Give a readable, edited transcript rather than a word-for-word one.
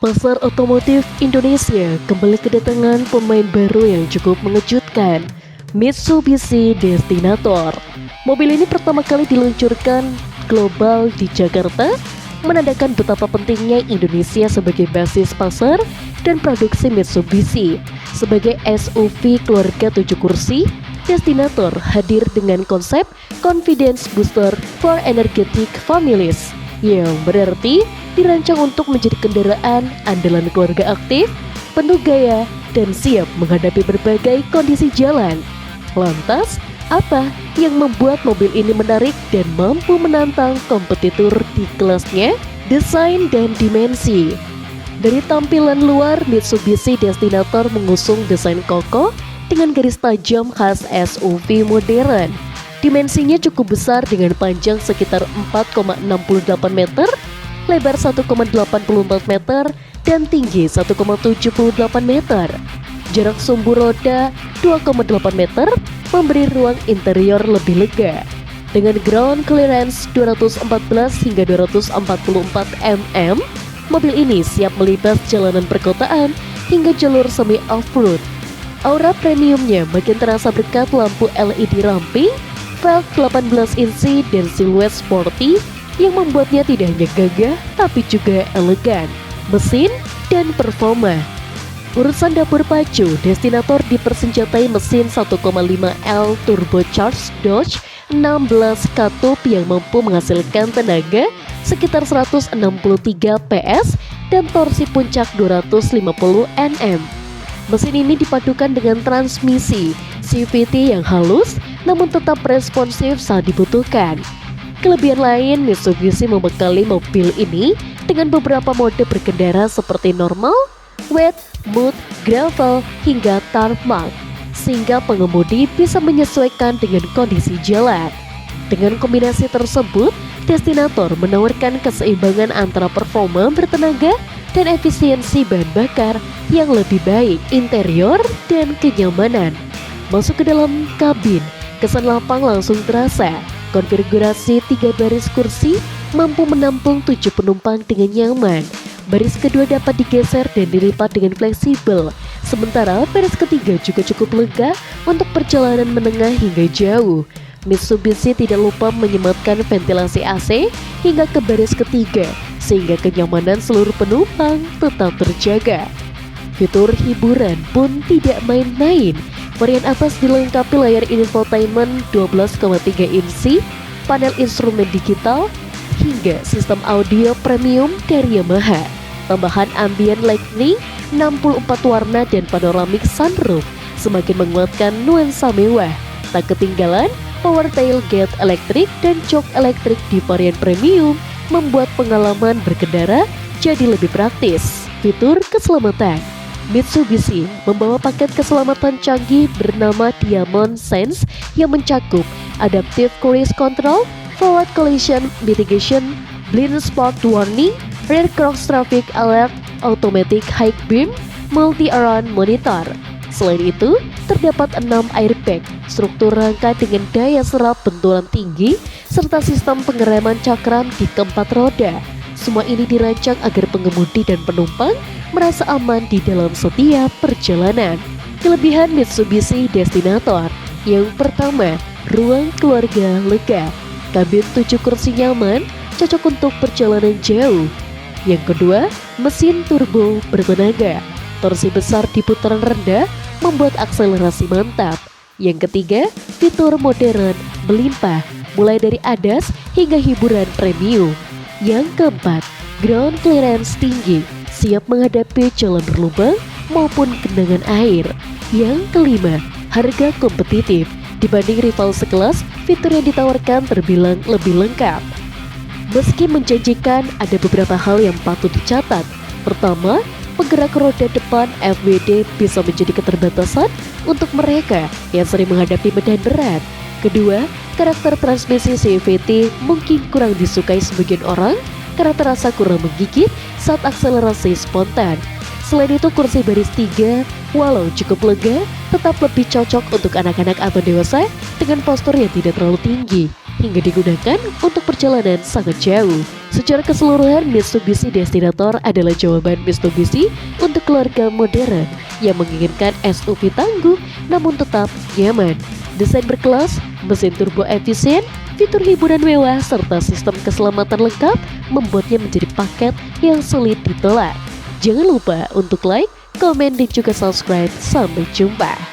Pasar otomotif Indonesia kembali kedatangan pemain baru yang cukup mengejutkan, Mitsubishi Destinator. Mobil ini pertama kali diluncurkan global di Jakarta, menandakan betapa pentingnya Indonesia sebagai basis pasar dan produksi Mitsubishi. Sebagai SUV keluarga 7 kursi, Destinator hadir dengan konsep Confidence Booster for Energetic Families, yang berarti dirancang untuk menjadi kendaraan andalan keluarga aktif, penuh gaya, dan siap menghadapi berbagai kondisi jalan. Lantas, apa yang membuat mobil ini menarik dan mampu menantang kompetitor di kelasnya? Desain dan dimensi. Dari tampilan luar, Mitsubishi Destinator mengusung desain kokoh dengan garis tajam khas SUV modern. Dimensinya cukup besar dengan panjang sekitar 4,68 meter, lebar 1,84 meter, dan tinggi 1,78 meter. Jarak sumbu roda 2,8 meter memberi ruang interior lebih lega. Dengan ground clearance 214 hingga 244 mm, mobil ini siap melibas jalanan perkotaan hingga jalur semi off-road. Aura premiumnya makin terasa berkat lampu LED ramping, velg 18 inci, dan siluet sporty yang membuatnya tidak hanya gagah tapi juga elegan. Mesin dan performa. Urusan dapur pacu, Destinator dipersenjatai mesin 1,5L turbocharged Dodge 16 katup yang mampu menghasilkan tenaga sekitar 163 PS dan torsi puncak 250 Nm. Mesin ini dipadukan dengan transmisi CVT yang halus namun tetap responsif saat dibutuhkan. Kelebihan lain, Mitsubishi membekali mobil ini dengan beberapa mode berkendara seperti normal, wet, mud, gravel, hingga tarmac, sehingga pengemudi bisa menyesuaikan dengan kondisi jalan. Dengan kombinasi tersebut, Destinator menawarkan keseimbangan antara performa bertenaga dan efisiensi bahan bakar yang lebih baik, interior, dan kenyamanan. Masuk ke dalam kabin, kesan lapang langsung terasa. Konfigurasi 3 baris kursi mampu menampung 7 penumpang dengan nyaman. Baris kedua dapat digeser dan dilipat dengan fleksibel. Sementara baris ketiga juga cukup lega untuk perjalanan menengah hingga jauh. Mitsubishi tidak lupa menyematkan ventilasi AC hingga ke baris ketiga, sehingga kenyamanan seluruh penumpang tetap terjaga. Fitur hiburan pun tidak main-main. Varian atas dilengkapi layar infotainment 12,3 inci, panel instrumen digital, hingga sistem audio premium dari Yamaha. Tambahan ambient lighting 64 warna dan panoramic sunroof semakin menguatkan nuansa mewah. Tak ketinggalan, power tailgate elektrik dan jok elektrik di varian premium membuat pengalaman berkendara jadi lebih praktis. Fitur keselamatan. Mitsubishi membawa paket keselamatan canggih bernama Diamond Sense yang mencakup Adaptive Cruise Control, Forward Collision Mitigation, Blind Spot Warning, Rear Cross Traffic Alert, Automatic High Beam, Multi-Array Monitor. Selain itu, terdapat 6 airbag, struktur rangka dengan daya serap benturan tinggi, serta sistem pengereman cakram di keempat roda. Semua ini dirancang agar pengemudi dan penumpang merasa aman di dalam setiap perjalanan. Kelebihan Mitsubishi Destinator. Yang pertama, ruang keluarga lega. Kabin 7 kursi nyaman, cocok untuk perjalanan jauh. Yang kedua, mesin turbo bertenaga. Torsi besar di putaran rendah membuat akselerasi mantap. Yang ketiga, fitur modern melimpah, mulai dari ADAS hingga hiburan premium. Yang keempat, ground clearance tinggi, siap menghadapi jalan berlubang maupun genangan air. Yang kelima, harga kompetitif. Dibanding rival sekelas, fitur yang ditawarkan terbilang lebih lengkap. Meski menjanjikan, ada beberapa hal yang patut dicatat. Pertama, penggerak roda depan FWD bisa menjadi keterbatasan untuk mereka yang sering menghadapi medan berat. Kedua, karakter transmisi CVT mungkin kurang disukai sebagian orang karena terasa kurang menggigit saat akselerasi spontan. Selain itu, kursi baris 3 walau cukup lega, tetap lebih cocok untuk anak-anak atau dewasa dengan postur yang tidak terlalu tinggi hingga digunakan untuk perjalanan sangat jauh. Secara keseluruhan, Mitsubishi Destinator adalah jawaban Mitsubishi untuk keluarga modern yang menginginkan SUV tangguh namun tetap nyaman. Desain berkelas, mesin turbo efisien, fitur hiburan mewah, serta sistem keselamatan lengkap membuatnya menjadi paket yang sulit ditolak. Jangan lupa untuk like, komen, dan juga subscribe. Sampai jumpa.